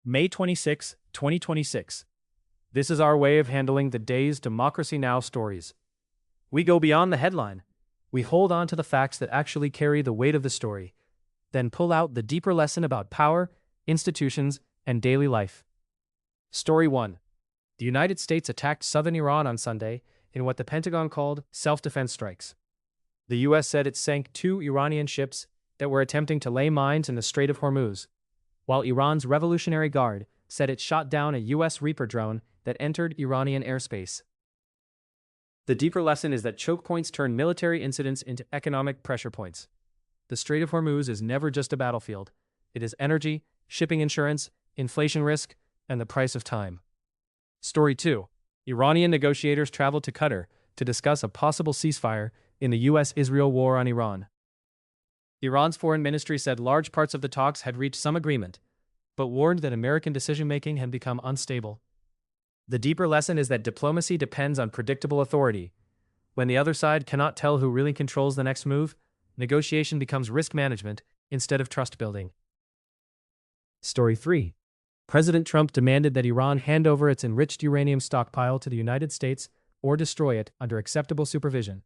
May 26, 2026. This is our way of handling the day's Democracy Now! Stories. We go beyond the headline. We hold on to the facts that actually carry the weight of the story, then pull out the deeper lesson about power, institutions, and daily life. Story 1. The United States attacked southern Iran on Sunday in what the Pentagon called self-defense strikes. The U.S. said it sank 2 Iranian ships that were attempting to lay mines in the Strait of Hormuz, while Iran's Revolutionary Guard said it shot down a U.S. Reaper drone that entered Iranian airspace. The deeper lesson is that choke points turn military incidents into economic pressure points. The Strait of Hormuz is never just a battlefield. It is energy, shipping insurance, inflation risk, and the price of time. Story 2. Iranian negotiators traveled to Qatar to discuss a possible ceasefire in the U.S.-Israel war on Iran. Iran's foreign ministry said large parts of the talks had reached some agreement, but warned that American decision-making had become unstable. The deeper lesson is that diplomacy depends on predictable authority. When the other side cannot tell who really controls the next move, negotiation becomes risk management instead of trust building. Story 3. President Trump demanded that Iran hand over its enriched uranium stockpile to the United States or destroy it under acceptable supervision.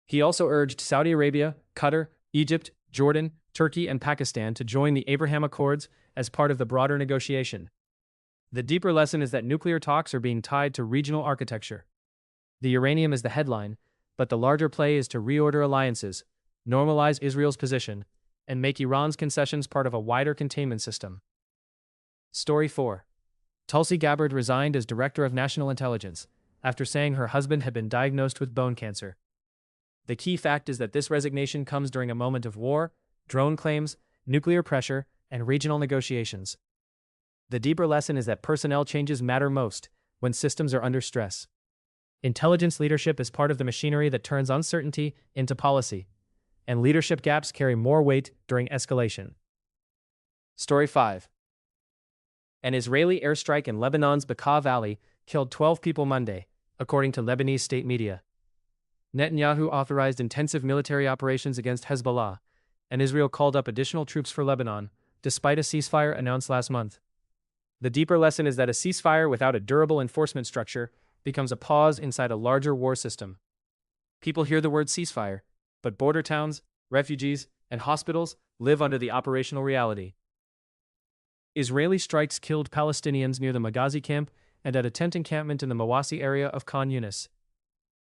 He also urged Saudi Arabia, Qatar, Egypt, Jordan, Turkey, and Pakistan to join the Abraham Accords as part of the broader negotiation. The deeper lesson is that nuclear talks are being tied to regional architecture. The uranium is the headline, but the larger play is to reorder alliances, normalize Israel's position, and make Iran's concessions part of a wider containment system. Story 4. Tulsi Gabbard resigned as Director of National Intelligence after saying her husband had been diagnosed with bone cancer. The key fact is that this resignation comes during a moment of war, drone claims, nuclear pressure, and regional negotiations. The deeper lesson is that personnel changes matter most when systems are under stress. Intelligence leadership is part of the machinery that turns uncertainty into policy, and leadership gaps carry more weight during escalation. Story 5. An Israeli airstrike in Lebanon's Bekaa Valley killed 12 people Monday, according to Lebanese state media. Netanyahu authorized intensive military operations against Hezbollah, and Israel called up additional troops for Lebanon, despite a ceasefire announced last month. The deeper lesson is that a ceasefire without a durable enforcement structure becomes a pause inside a larger war system. People hear the word ceasefire, but border towns, refugees, and hospitals live under the operational reality. Israeli strikes killed Palestinians near the Maghazi camp and at a tent encampment in the Mawasi area of Khan Yunis.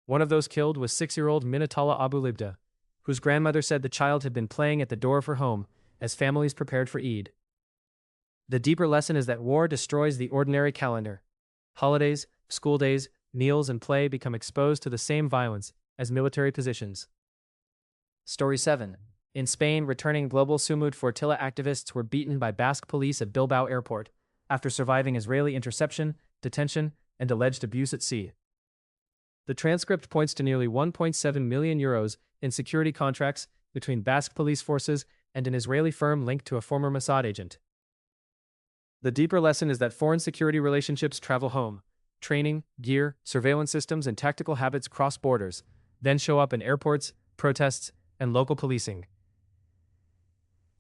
One of those killed was 6-year-old Minatollah Abu Libda, whose grandmother said the child had been playing at the door of her home as families prepared for Eid. The deeper lesson is that war destroys the ordinary calendar. Holidays, school days, meals, and play become exposed to the same violence as military positions. Story 7. In Spain, returning Global Sumud Flotilla activists were beaten by Basque police at Bilbao airport after surviving Israeli interception, detention, and alleged abuse at sea. The transcript points to nearly €1.7 million in security contracts between Basque police forces and an Israeli firm linked to a former Mossad agent. The deeper lesson is that foreign security relationships travel home. Training, gear, surveillance systems, and tactical habits cross borders, then show up in airports, protests, and local policing.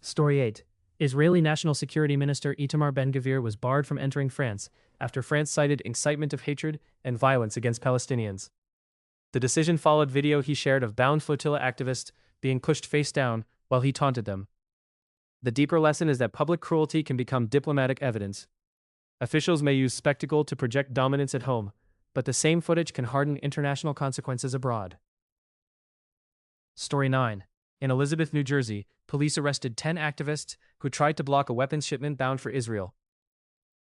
Story 8. Israeli National Security Minister Itamar Ben-Gvir was barred from entering France after France cited incitement of hatred and violence against Palestinians. The decision followed video he shared of bound flotilla activists being pushed face down while he taunted them. The deeper lesson is that public cruelty can become diplomatic evidence. Officials may use spectacle to project dominance at home, but the same footage can harden international consequences abroad. Story 9. In Elizabeth, New Jersey, police arrested 10 activists who tried to block a weapons shipment bound for Israel.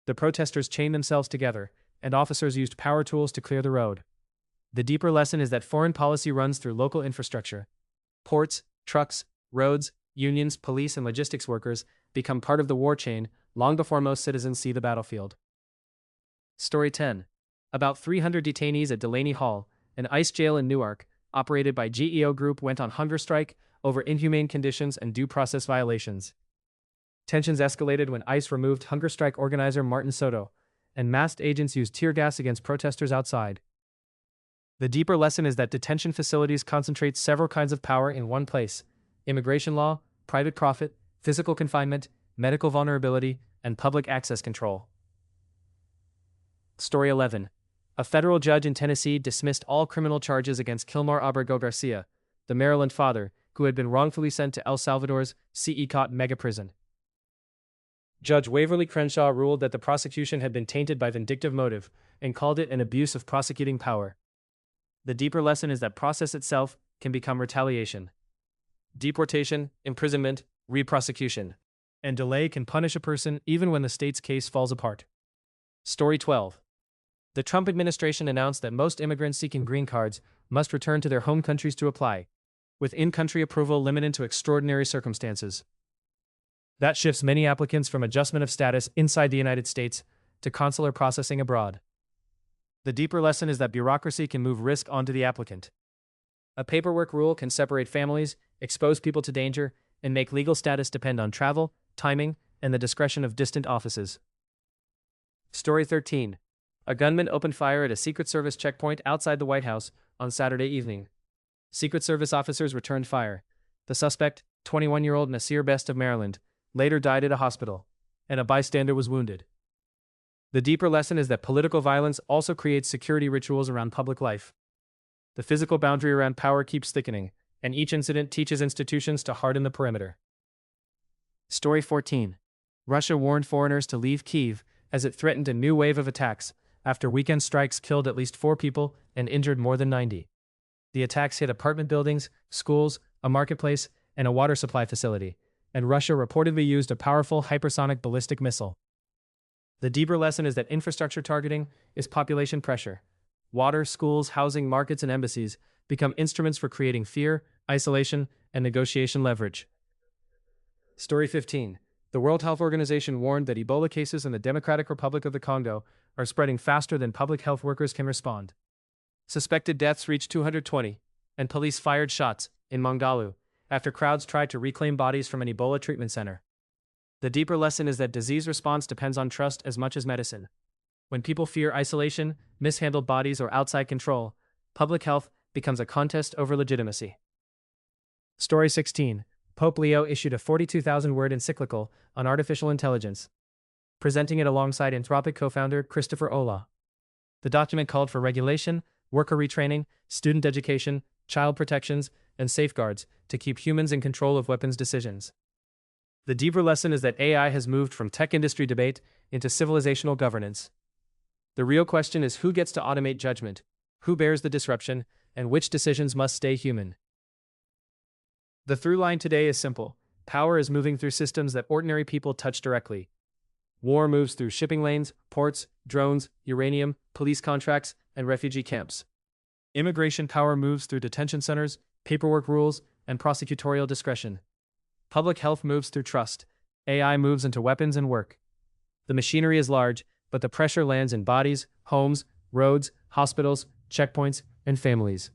The protesters chained themselves together, and officers used power tools to clear the road. The deeper lesson is that foreign policy runs through local infrastructure. Ports, trucks, roads, unions, police, and logistics workers become part of the war chain long before most citizens see the battlefield. Story 10. About 300 detainees at Delaney Hall, an ICE jail in Newark, operated by GEO Group, went on hunger strike over inhumane conditions and due process violations. Tensions escalated when ICE removed hunger strike organizer Martin Soto, and masked agents used tear gas against protesters outside. The deeper lesson is that detention facilities concentrate several kinds of power in one place: immigration law, private profit, physical confinement, medical vulnerability, and public access control. Story 11. A federal judge in Tennessee dismissed all criminal charges against Kilmar Abrego Garcia, the Maryland father, who had been wrongfully sent to El Salvador's CECOT mega prison. Judge Waverly Crenshaw ruled that the prosecution had been tainted by vindictive motive and called it an abuse of prosecuting power. The deeper lesson is that process itself can become retaliation. Deportation, imprisonment, re-prosecution, and delay can punish a person even when the state's case falls apart. Story 12. The Trump administration announced that most immigrants seeking green cards must return to their home countries to apply, with in-country approval limited to extraordinary circumstances. That shifts many applicants from adjustment of status inside the United States to consular processing abroad. The deeper lesson is that bureaucracy can move risk onto the applicant. A paperwork rule can separate families, expose people to danger, and make legal status depend on travel, timing, and the discretion of distant offices. Story 13. A gunman opened fire at a Secret Service checkpoint outside the White House on Saturday evening. Secret Service officers returned fire. The suspect, 21-year-old Nasir Best of Maryland, later died at a hospital, and a bystander was wounded. The deeper lesson is that political violence also creates security rituals around public life. The physical boundary around power keeps thickening, and each incident teaches institutions to harden the perimeter. Story 14. Russia warned foreigners to leave Kyiv as it threatened a new wave of attacks after weekend strikes killed at least 4 people and injured more than 90. The attacks hit apartment buildings, schools, a marketplace, and a water supply facility, and Russia reportedly used a powerful hypersonic ballistic missile. The deeper lesson is that infrastructure targeting is population pressure. Water, schools, housing, markets, and embassies become instruments for creating fear, isolation, and negotiation leverage. Story 15. The World Health Organization warned that Ebola cases in the Democratic Republic of the Congo are spreading faster than public health workers can respond. Suspected deaths reached 220, and police fired shots in Mongalu after crowds tried to reclaim bodies from an Ebola treatment center. The deeper lesson is that disease response depends on trust as much as medicine. When people fear isolation, mishandled bodies, or outside control, public health becomes a contest over legitimacy. Story 16. Pope Leo issued a 42,000-word encyclical on artificial intelligence, presenting it alongside Anthropic co-founder Christopher Olah. The document called for regulation, worker retraining, student education, child protections, and safeguards to keep humans in control of weapons decisions. The deeper lesson is that AI has moved from tech industry debate into civilizational governance. The real question is who gets to automate judgment, who bears the disruption, and which decisions must stay human. The through line today is simple. Power is moving through systems that ordinary people touch directly. War moves through shipping lanes, ports, drones, uranium, police contracts, and refugee camps. Immigration power moves through detention centers, paperwork rules, and prosecutorial discretion. Public health moves through trust. AI moves into weapons and work. The machinery is large, but the pressure lands in bodies, homes, roads, hospitals, checkpoints, and families.